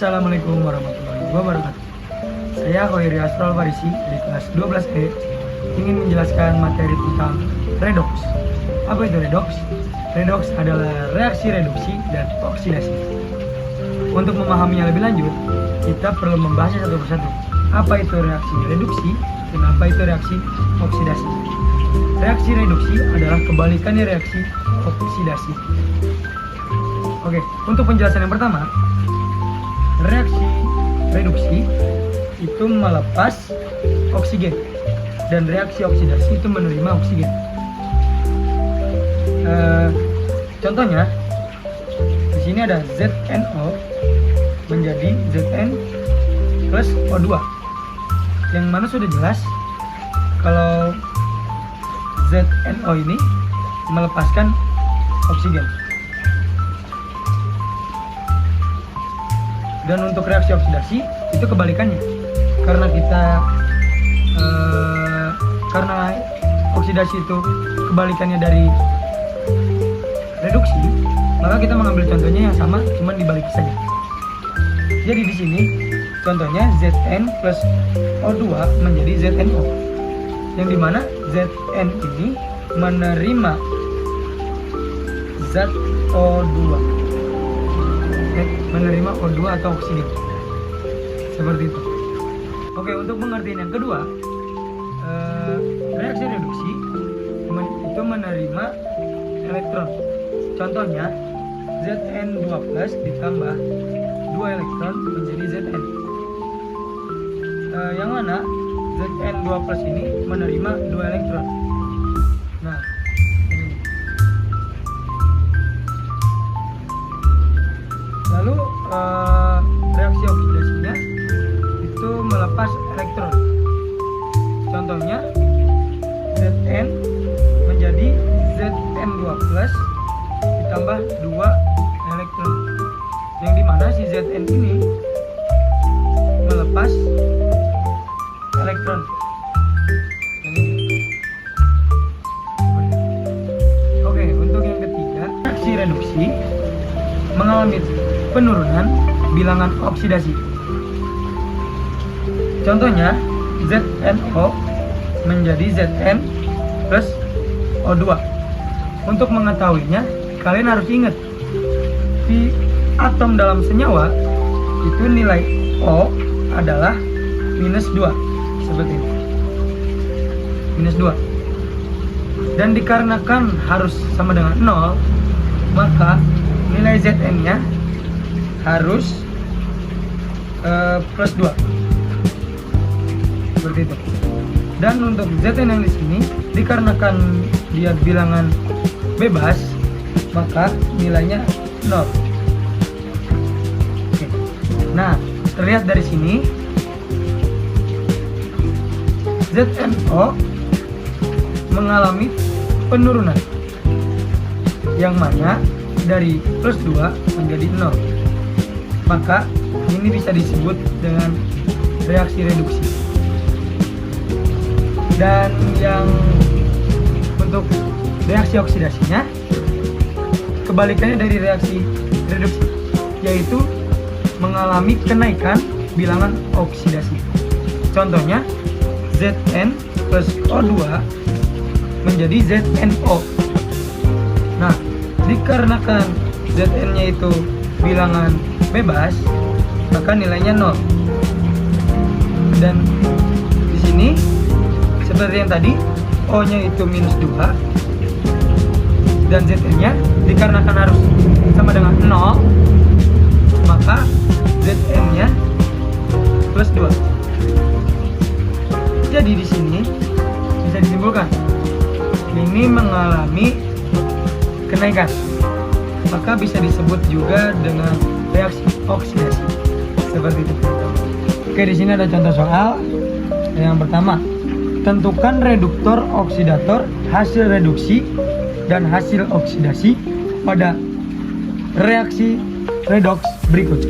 Assalamualaikum warahmatullahi wabarakatuh. Saya Hoiri Asrul Farisi dari kelas 12E ingin menjelaskan materi tentang redox. Apa itu redox? Redox adalah reaksi reduksi dan oksidasi. Untuk memahaminya lebih lanjut, kita perlu membahasnya satu persatu. Apa itu reaksi reduksi dan apa itu reaksi oksidasi? Reaksi reduksi adalah kebalikannya reaksi oksidasi. Oke, untuk penjelasan yang pertama, reaksi reduksi itu melepas oksigen dan reaksi oksidasi itu menerima oksigen. Contohnya di sini ada ZNO menjadi Zn plus O2, yang mana sudah jelas kalau ZNO ini melepaskan oksigen. Dan untuk reaksi oksidasi itu kebalikannya, karena karena oksidasi itu kebalikannya dari reduksi, maka kita mengambil contohnya yang sama, cuman dibalik saja. Jadi di sini contohnya Zn plus O2 menjadi ZNO, yang dimana Zn ini menerima zat O2, menerima O2 atau oksigen, seperti itu. Oke, untuk pengertian yang kedua, reaksi reduksi itu menerima elektron. Contohnya Zn2 plus ditambah 2 elektron menjadi Zn, yang mana Zn2 plus ini menerima 2 elektron. Nah, ini. Lalu reaksi oksidasinya itu melepas elektron. Contohnya Zn menjadi Zn2 plus ditambah 2 elektron, yang dimana si Zn ini melepas elektron yang ini. Oke, untuk yang ketiga, reaksi reduksi mengalami penurunan bilangan oksidasi. Contohnya ZNO menjadi Zn plus O2. Untuk mengetahuinya, kalian harus ingat di atom dalam senyawa itu nilai O adalah minus 2, seperti ini, minus 2. Dan dikarenakan harus sama dengan 0, maka nilai Zn nya harus plus 2, seperti itu. Dan untuk Zn yang di sini, dikarenakan dia bilangan bebas, maka nilainya 0. Oke. Nah, terlihat dari sini ZNO mengalami penurunan, yang mana dari plus 2 menjadi 0. Maka ini bisa disebut dengan reaksi reduksi. Dan yang untuk reaksi oksidasinya kebalikannya dari reaksi reduksi, yaitu mengalami kenaikan bilangan oksidasi. Contohnya Zn plus O2 menjadi ZNO. Nah, dikarenakan Zn nya itu bilangan bebas, maka nilainya 0. Dan di sini seperti yang tadi, O nya itu minus 2 dan Zn nya dikarenakan harus sama dengan 0, maka Zn nya plus 2. Jadi di sini bisa disimpulkan ini mengalami kenaikan, maka bisa disebut juga dengan reaksi oksidasi, seperti itu. Oke, di sini ada contoh soal. Yang pertama, tentukan reduktor oksidator hasil reduksi dan hasil oksidasi pada reaksi redox berikut.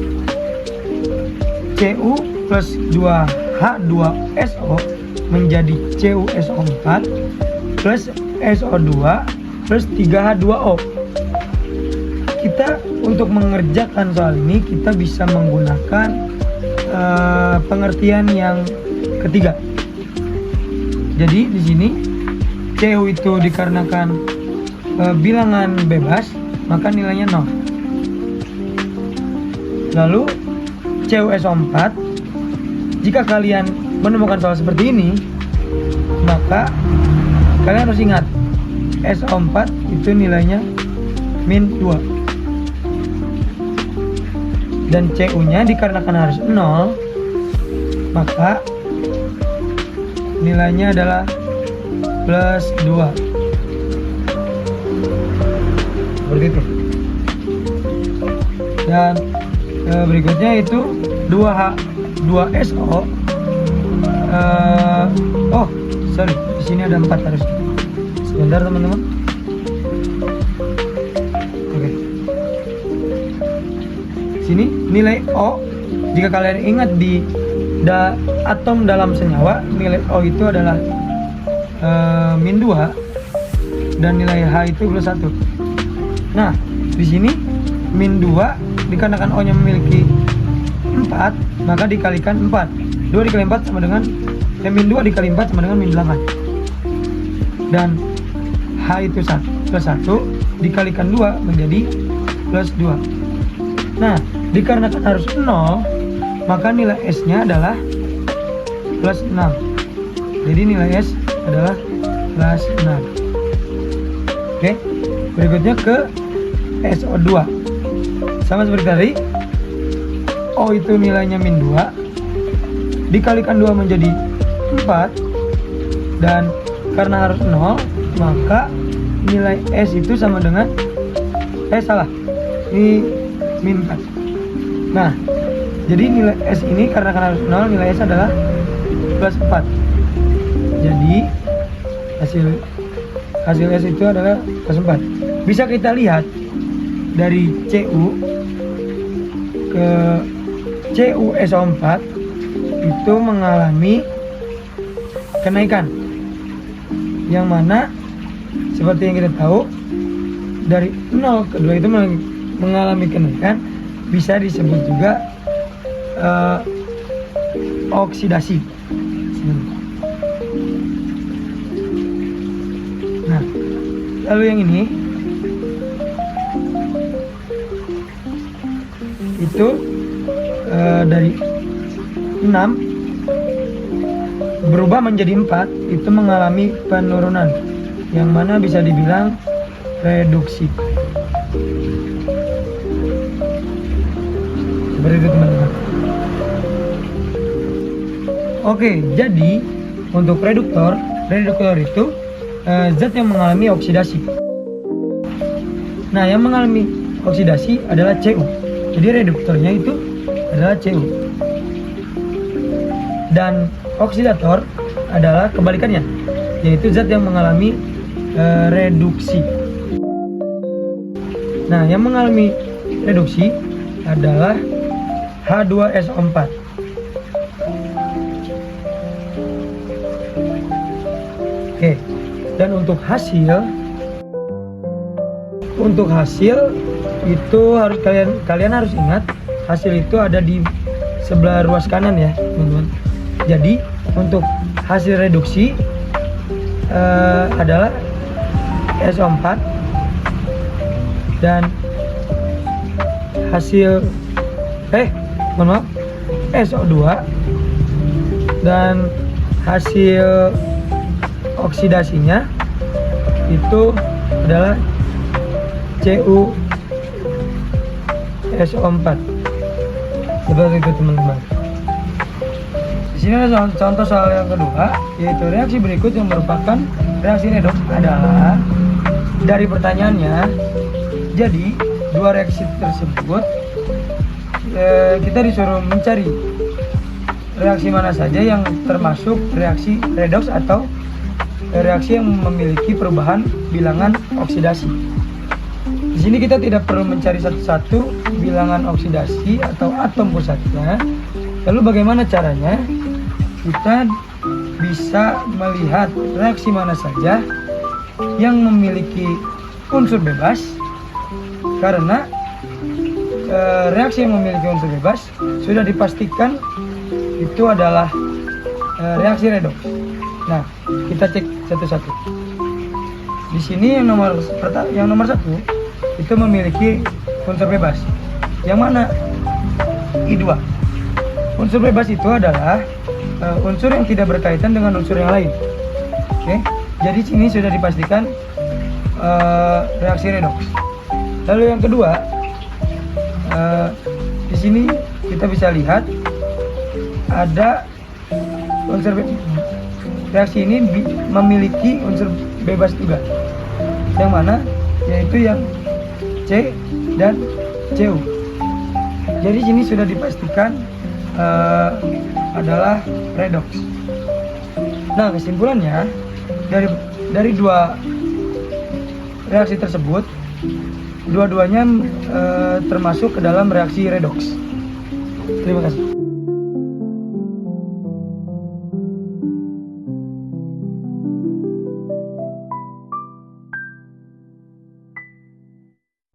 Cu plus 2H2SO menjadi CuSO4 plus SO2 plus 3H2O. Kita kita untuk mengerjakan soal ini kita bisa menggunakan pengertian yang ketiga. Jadi di sini CU itu dikarenakan bilangan bebas, maka nilainya 0. Lalu CuSO4, jika kalian menemukan soal seperti ini, maka kalian harus ingat SO4 itu nilainya -2. Dan CU-nya dikarenakan harus 0, maka nilainya adalah +2. Seperti itu. Dan berikutnya itu 2SO. Oh, sorry, di sini ada 4 harus. Sebentar teman-teman. Oke. Sini nilai O, jika kalian ingat di atom dalam senyawa, nilai O itu adalah -2 dan nilai H itu +1. Nah, di sini -2 dikarenakan O-nya memiliki 4, maka dikalikan 4. 2 dikali 4 sama dengan -2 dikali 4 sama dengan -8. Dan H itu +1 dikalikan 2 menjadi +2. Nah, dikarenakan harus 0, maka nilai S-nya adalah +6. Jadi nilai S adalah +6. Oke, berikutnya ke SO2. Sama seperti tadi, O itu nilainya -2, dikalikan 2 menjadi 4, dan karena harus 0, maka nilai S itu sama dengan ini -4. Nah, jadi nilai S ini karena harus 0, nilai S adalah +4. Jadi hasil S itu adalah +4. Bisa kita lihat dari CU ke CuSO4 itu mengalami kenaikan, yang mana seperti yang kita tahu dari 0 ke 2 itu mengalami kenaikan, bisa disebut juga oksidasi. Nah, lalu yang ini itu dari 6 berubah menjadi 4, itu mengalami penurunan, yang mana bisa dibilang reduksi. Seperti itu teman-teman. Oke, jadi untuk reduktor itu zat yang mengalami oksidasi. Nah, yang mengalami oksidasi adalah Cu. Jadi reduktornya itu adalah Cu. Dan oksidator adalah kebalikannya, yaitu zat yang mengalami reduksi. Nah, yang mengalami reduksi adalah H2SO4. Oke, dan untuk hasil itu harus kalian harus ingat, hasil itu ada di sebelah ruas kanan ya, teman-teman. Jadi untuk hasil reduksi adalah SO4, dan hasil SO2, dan hasil oksidasinya itu adalah CuSO4. Seperti itu teman-teman. Di sini ada contoh soal yang kedua, yaitu reaksi berikut yang merupakan reaksi redoks adalah, dari pertanyaannya, jadi dua reaksi tersebut kita disuruh mencari reaksi mana saja yang termasuk reaksi redoks atau reaksi yang memiliki perubahan bilangan oksidasi. Di sini kita tidak perlu mencari satu-satu bilangan oksidasi atau atom pusatnya. Lalu bagaimana caranya? Kita bisa melihat reaksi mana saja yang memiliki unsur bebas, karena reaksi yang memiliki unsur bebas sudah dipastikan itu adalah reaksi redoks. Nah, kita cek satu-satu. Di sini yang nomor satu itu memiliki unsur bebas. Yang mana? I2. Unsur bebas itu adalah unsur yang tidak berkaitan dengan unsur yang lain. Oke, jadi sini sudah dipastikan reaksi redoks. Lalu yang kedua, di sini kita bisa lihat ada unsur reaksi ini memiliki unsur bebas juga. Yang mana? Yaitu yang C dan Cu. Jadi sini sudah dipastikan adalah redoks. Nah, kesimpulannya dari dua reaksi tersebut, dua-duanya termasuk ke dalam reaksi redoks. Terima kasih.